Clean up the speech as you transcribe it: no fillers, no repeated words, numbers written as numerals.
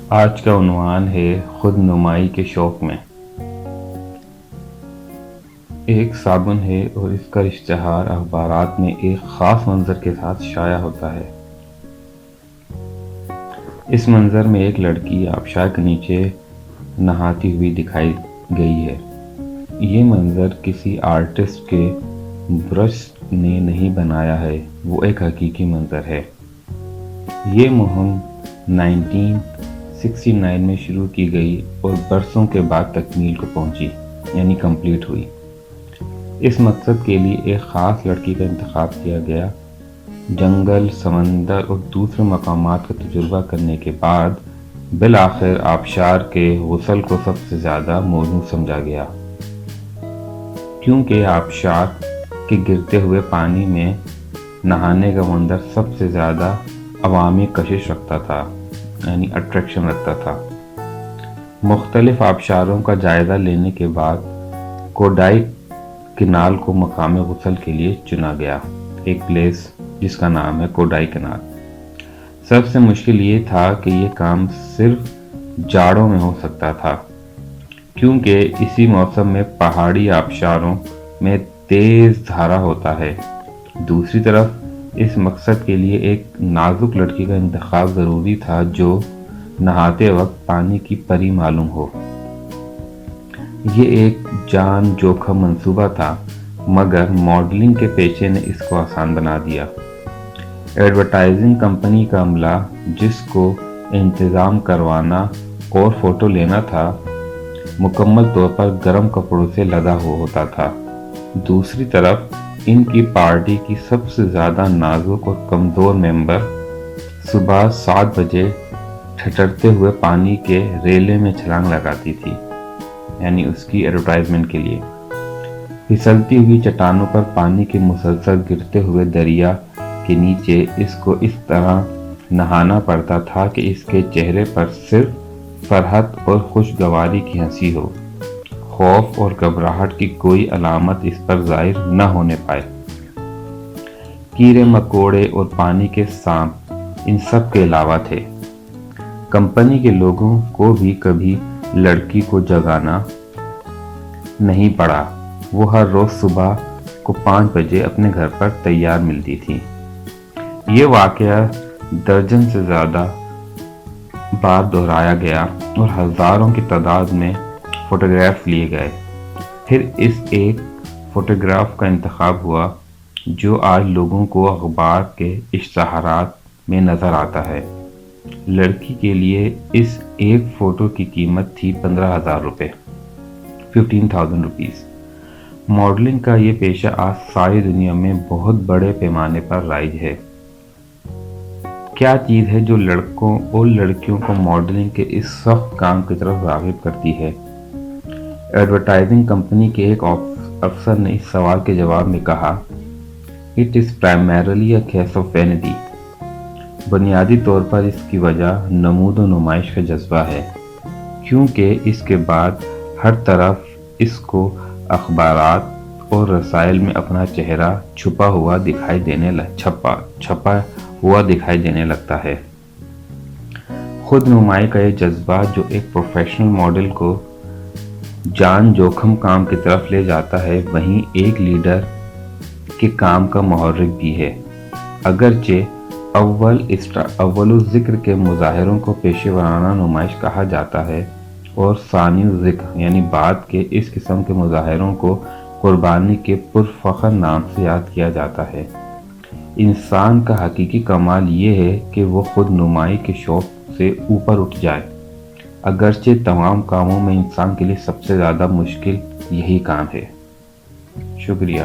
آج کا عنوان ہے خود نمائی کے شوق میں۔ ایک صابن ہے اور اس کا اشتہار اخبارات میں ایک خاص منظر کے ساتھ شائع ہوتا ہے۔ اس منظر میں ایک لڑکی آبشار کے نیچے نہاتی ہوئی دکھائی گئی ہے۔ یہ منظر کسی آرٹسٹ کے برش نے نہیں بنایا ہے، وہ ایک حقیقی منظر ہے۔ یہ مہم 1969 میں شروع کی گئی اور برسوں کے بعد تکمیل کو پہنچی، یعنی کمپلیٹ ہوئی۔ اس مقصد کے لیے ایک خاص لڑکی کا انتخاب کیا گیا۔ جنگل، سمندر اور دوسرے مقامات کا تجربہ کرنے کے بعد بالآخر آبشار کے غسل کو سب سے زیادہ موزوں سمجھا گیا، کیونکہ آبشار کے گرتے ہوئے پانی میں نہانے کا منظر سب سے زیادہ عوامی کشش رکھتا تھا، یعنی اٹریکشن رکھتا تھا۔ مختلف آبشاروں کا جائزہ لینے کے بعد کوڈائی کینال کو مقام غسل کے لیے چنا گیا، ایک پلیس جس کا نام ہے کوڈائی کینال۔ سب سے مشکل یہ تھا کہ یہ کام صرف جاڑوں میں ہو سکتا تھا، کیونکہ اسی موسم میں پہاڑی آبشاروں میں تیز دھارا ہوتا ہے۔ دوسری طرف اس مقصد کے لیے ایک نازک لڑکی کا انتخاب ضروری تھا جو نہاتے وقت پانی کی پری معلوم ہو۔ یہ ایک جان جوخم منصوبہ تھا، مگر ماڈلنگ کے پیشے نے اس کو آسان بنا دیا۔ ایڈورٹائزنگ کمپنی کا عملہ، جس کو انتظام کروانا اور فوٹو لینا تھا، مکمل طور پر گرم کپڑوں سے لدا ہوتا تھا۔ دوسری طرف ان کی پارٹی کی سب سے زیادہ نازک اور کمزور ممبر صبح 7 بجے ٹھٹرتے ہوئے پانی کے ریلے میں چھلانگ لگاتی تھی، یعنی اس کی ایڈورٹائزمنٹ کے لیے۔ پھسلتی ہوئی چٹانوں پر پانی کے مسلسل گرتے ہوئے دریا کے نیچے اس کو اس طرح نہانا پڑتا تھا کہ اس کے چہرے پر صرف فرحت اور خوشگواری کی ہنسی ہو، خوف اور گھبراہٹ کی کوئی علامت اس پر ظاہر نہ ہونے پائے۔ کیڑے مکوڑے اور پانی کے سانپ ان سب کے علاوہ تھے۔ کمپنی کے لوگوں کو بھی کبھی لڑکی کو جگانا نہیں پڑا، وہ ہر روز صبح کو 5 بجے اپنے گھر پر تیار ملتی تھی۔ یہ واقعہ درجن سے زیادہ بار دہرایا گیا اور ہزاروں کی تعداد میں فوٹوگراف لیے گئے۔ پھر اس ایک فوٹوگراف کا انتخاب ہوا جو آج لوگوں کو اخبار کے اشتہارات میں نظر آتا ہے۔ لڑکی کے لیے اس ایک فوٹو کی قیمت تھی 15,000 روپے، 15,000 روپیز۔ ماڈلنگ کا یہ پیشہ آج ساری دنیا میں بہت بڑے پیمانے پر رائج ہے۔ کیا چیز ہے جو لڑکوں اور لڑکیوں کو ماڈلنگ کے اس سخت کام کی طرف راغب کرتی ہے؟ ایڈورٹائزنگ کمپنی کے ایک افسر نے اس سوال کے جواب میں کہا، "It is primarily a case of vanity." بنیادی طور پر اس کی وجہ نمود و نمائش کا جذبہ ہے، کیونکہ اس کے بعد ہر طرف اس کو اخبارات اور رسائل میں اپنا چہرہ چھپا ہوا دکھائی دینے لگتا ہے۔ خود نمائی کا یہ جذبہ جو ایک پروفیشنل ماڈل کو جان جوخم کام کی طرف لے جاتا ہے، وہیں ایک لیڈر کے کام کا محرک بھی ہے۔ اگرچہ اول ذکر کے مظاہروں کو پیشے ورانہ نمائش کہا جاتا ہے اور ثانی ذکر یعنی بعد کے اس قسم کے مظاہروں کو قربانی کے پرفخر نام سے یاد کیا جاتا ہے۔ انسان کا حقیقی کمال یہ ہے کہ وہ خود نمائی کے شوق سے اوپر اٹھ جائے، اگرچہ تمام کاموں میں انسان کے لیے سب سے زیادہ مشکل یہی کام ہے۔ شکریہ۔